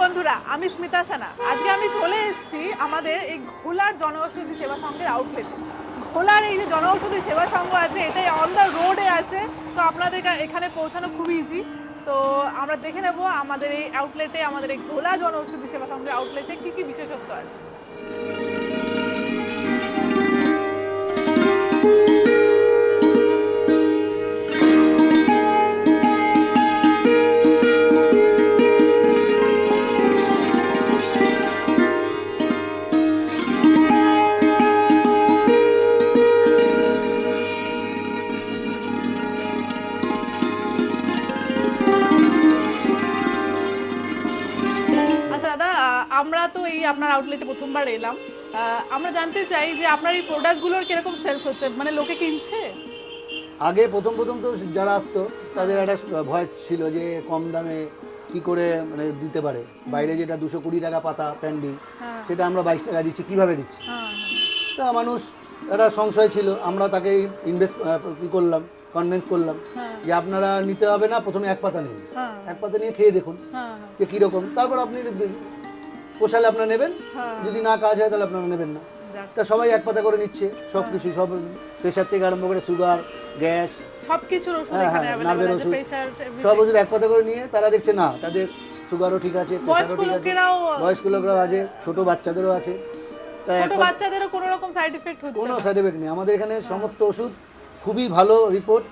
বন্ধুরা, আমি স্মিতা সানা। আজকে আমি চলে এসেছি আমাদের এই ঘোলার জনঔষধি সেবা সংঘের আউটলেটে। ঘোলার এই যে জনঔষধি সেবা সংঘ আছে, এটাই অন দ্য রোডে আছে। তো আপনাদের এখানে পৌঁছানো খুব ইজি। তো আমরা দেখে নেব আমাদের এই আউটলেটে, আমাদের এই ঘোলা জনঔষধি সেবা সংঘের আউটলেটে কি কি বিশেষত্ব আছে। দাদা, আমরা তো এই আপনার আউটলেটে প্রথমবার এলাম। আমরা জানতে চাই যে আপনার এই প্রোডাক্টগুলোর কিরকম সেলস হচ্ছে, মানে লোকে কিনছে? আগে প্রথম তো যারা আসতো তাদের একটা ভয় ছিল যে কম দামে কি করে মানে দিতে পারে। বাইরে যেটা 220 টাকা পাতা প্যান্ডি, সেটা আমরা 22 টাকা দিচ্ছি, কিভাবে দিচ্ছি। তা মানুষ একটা সংশয় ছিল, আমরা তাকে করলাম, কনভিন্স করলাম যে আপনারা নিতে হবে না, প্রথমে এক পাতা নিন, এক পাতা নিয়ে খেয়ে দেখুন যে কীরকম, তারপর আপনি পোষালে আপনারা নেবেন, যদি না কাজ হয় তাহলে আপনারা নেবেন না। তা সবাই এক পাতা করে নিচ্ছে, সব কিছু, সব প্রেশার থেকে আরম্ভ করে সুগার, গ্যাস, সবকিছুর ওষুধ, নার্ভের ওষুধ, সব ওষুধ এক পাতা করে নিয়ে তারা দেখছে না, তাদের সুগারও ঠিক আছে, প্রেশারও ঠিক আছে, বয়স্ক লোকরাও আছে, ছোট বাচ্চাদেরও আছে। তাই ছোট বাচ্চাদেরও কোনো রকম সাইড এফেক্ট হচ্ছে? কোনো সাইড এফেক্ট নেই। আমাদের এখানে সমস্ত ওষুধ খুবই ভালো রিপোর্ট,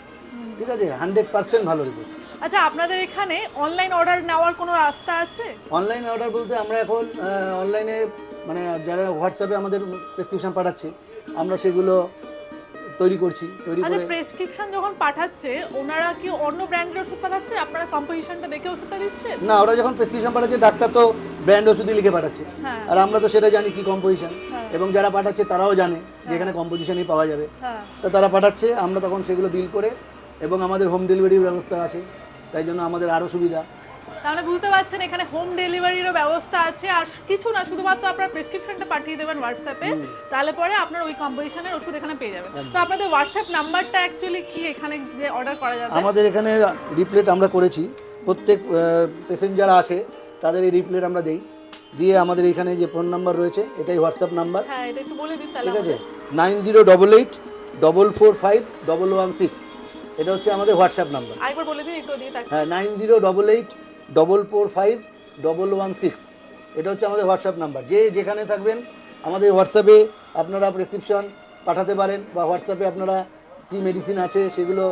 ঠিক আছে, 100% ভালো রিপোর্ট। আচ্ছা, আপনাদের এখানে অনলাইন অর্ডার নেওয়ার কোনো রাস্তা আছে? অনলাইন অর্ডার বলতে আমরা এখন অনলাইনে মানে যারা হোয়াটসঅ্যাপে আমাদের প্রেসক্রিপশন পাঠাচ্ছে, আমরা সেগুলো তৈরি করছি। আচ্ছা, প্রেসক্রিপশন যখন পাঠাচ্ছে ওনারা কি অন্য ব্র্যান্ডের ওষুধ পাঠাচ্ছে? আপনারা কম্পোজিশনটা দেখে ওষুধটা দিচ্ছেন? না, ওরা যখন প্রেসক্রিপশন পাঠাচ্ছে, ডাক্তার তো ব্র্যান্ড ওষুধই লিখে পাঠাচ্ছে, আর আমরা তো সেটা জানি কি কম্পোজিশন, এবং যারা পাঠাচ্ছে তারাও জানে যে এখানে কম্পোজিশনই পাওয়া যাবে। তো তারা পাঠাচ্ছে, আমরা তখন সেগুলো বিল করে, এবং আমাদের হোম ডেলিভারির ব্যবস্থা আছে, তাই জন্য আমাদের আরও সুবিধা। তাহলে বুঝতে পারছেন এখানে হোম ডেলিভারিরও ব্যবস্থা আছে। আর কিছু না, শুধুমাত্র আপনার প্রেসক্রিপশনটা পাঠিয়ে দেবেন হোয়াটসঅ্যাপে, তাহলে পরে আপনার ওই কম্পোজিশনের ওষুধ এখানে পেয়ে যাবেন। তো আপনাদের হোয়াটসঅ্যাপ নাম্বারটা অ্যাকচুয়ালি কি এখানে যে অর্ডার করা যাবে? আমাদের এখানে রিপ্লেট আমরা করেছি, প্রত্যেক পেশেন্ট যারা আসে তাদের এই রিপ্লেট আমরা দেই, দিয়ে আমাদের এখানে যে ফোন নাম্বার রয়েছে এটাই হোয়াটসঅ্যাপ নাম্বার। হ্যাঁ, এটা একটু বলে দিন তাহলে। ঠিক আছে, 9088445116, এটা হচ্ছে আমাদের হোয়াটসঅ্যাপ নাম্বার। আরেকবার বলে দিন একটু দিয়ে। হ্যাঁ, 9088445116, এটা হচ্ছে আমাদের হোয়াটসঅ্যাপ নাম্বার। যে যেখানে থাকবেন আমাদের হোয়াটসঅ্যাপে আপনারা প্রেসক্রিপশন পাঠাতে পারেন, বা হোয়াটসঅ্যাপে আপনারা কী মেডিসিন আছে সেগুলো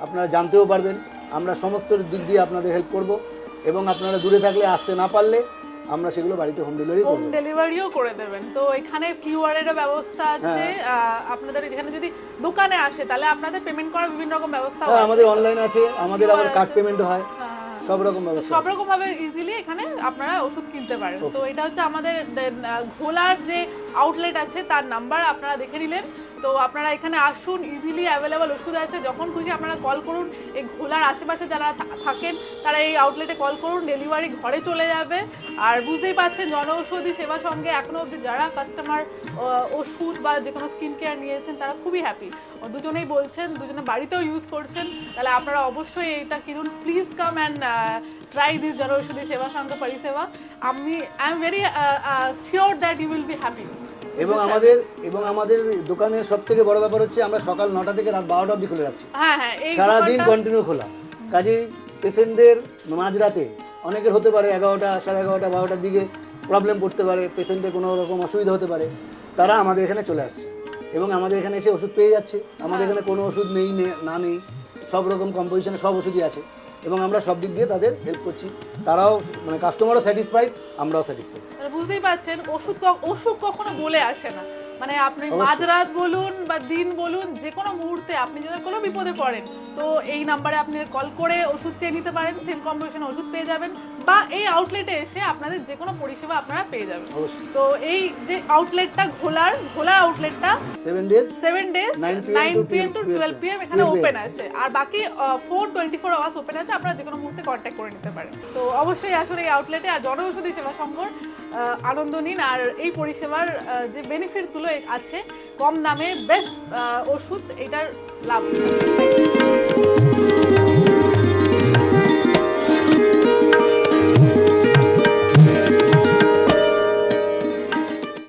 আপনারা জানতেও পারবেন। আমরা সমস্ত দিক দিয়ে আপনাদের হেল্প করব, এবং আপনারা দূরে থাকলে আসতে না পারলে আমরা সেগুলো বাড়িতে হোম ডেলিভারিও করে দেবেন। তো এখানে কিউআর এর ব্যবস্থা আছে। আপনাদের এখানে যদি দোকানে আসে তাহলে আপনাদের পেমেন্ট করার বিভিন্ন রকম ব্যবস্থা আছে। আমাদের অনলাইন আছে, আমাদের আবার কার্ড পেমেন্টও হয়, সব রকম ব্যবস্থা, সব রকম ভাবে ইজিলি এখানে আপনারা ওষুধ কিনতে পারেন। তো এটা হচ্ছে আমাদের ঘোলার যে আউটলেট আছে তার নাম্বার, আপনারা দেখে নিলেন। তো আপনারা এখানে আসুন, ইজিলি অ্যাভেলেবল ওষুধ আছে, যখন খুশি আপনারা কল করুন। এই ঘোলার আশেপাশে যারা থাকেন তারা এই আউটলেটে কল করুন, ডেলিভারি ঘরে চলে যাবে। আর বুঝতেই পারছেন জনঔষধি সেবা সঙ্গে এখনো অবধি যারা কাস্টমার ওষুধ বা যে কোনো স্কিন কেয়ার নিয়েছেন তারা খুবই হ্যাপি। দুজনেই বলছেন, দুজনে বাড়িতেও ইউজ করছেন। তাহলে আপনারা অবশ্যই এইটা কিনুন। Please come and try this Janaushadhi সেবা সঙ্গে পরিষেবা। I am very sure that you will be happy. এবং আমাদের দোকানের সব থেকে বড় ব্যাপার হচ্ছে আমরা সকাল 9টা থেকে রাত 12টা অবধি খুলে রাখছি। সারাদিন কন্টিনিউ খোলা। কাজেই পেশেন্টদের মাঝরাতে অনেকের হতে পারে 11টা, 11:30, 12টার দিকে প্রবলেম পড়তে পারে, পেশেন্টের কোনো রকম অসুবিধা হতে পারে, তারা আমাদের এখানে চলে আসছে এবং আমাদের এখানে এসে ওষুধ পেয়ে যাচ্ছে। আমাদের এখানে কোনো ওষুধ নেই না নেই, সব রকম কম্পোজিশনে সব ওষুধই আছে, এবং আমরা সব দিক দিয়ে তাদের হেল্প করছি। তারাও মানে কাস্টমারও স্যাটিসফাইড, আমরাও স্যাটিসফাইড। বুঝতেই পারছেন অসুখ কখনো বলে আসে না। মানে আপনি মাঝরাত বলুন বা দিন বলুন, যে কোনো মুহূর্তে আপনি যদি কোনো বিপদে পড়েন তো এই নাম্বারে আপনি কল করে ওষুধ চেয়ে নিতে পারেন, সেম কম্পোজিশনে ওষুধ পেয়ে যাবেন, বা এই আউটলেটে এসে আপনাদের যে কোনো পরিষেবা আপনারা পেয়ে যাবেন। তো এই যে আউটলেটটা ঘোলার আউটলেটটা 7 days 9 PM to 12 PM এখানে ওপেন আছে, আর বাকি 24 আওয়ার্স ওপেন আছে। আপনারা যে কোনো মুহূর্তে কন্ট্যাক্ট করে নিতে পারেন। তো অবশ্যই আসলে এই আউটলেটে আর জনঔষধি সেবা সংঘর আনন্দ নিন, আর এই পরিষেবার যে বেনিফিটসগুলো আছে, কম দামে বেস্ট ওষুধ, এটার লাভ।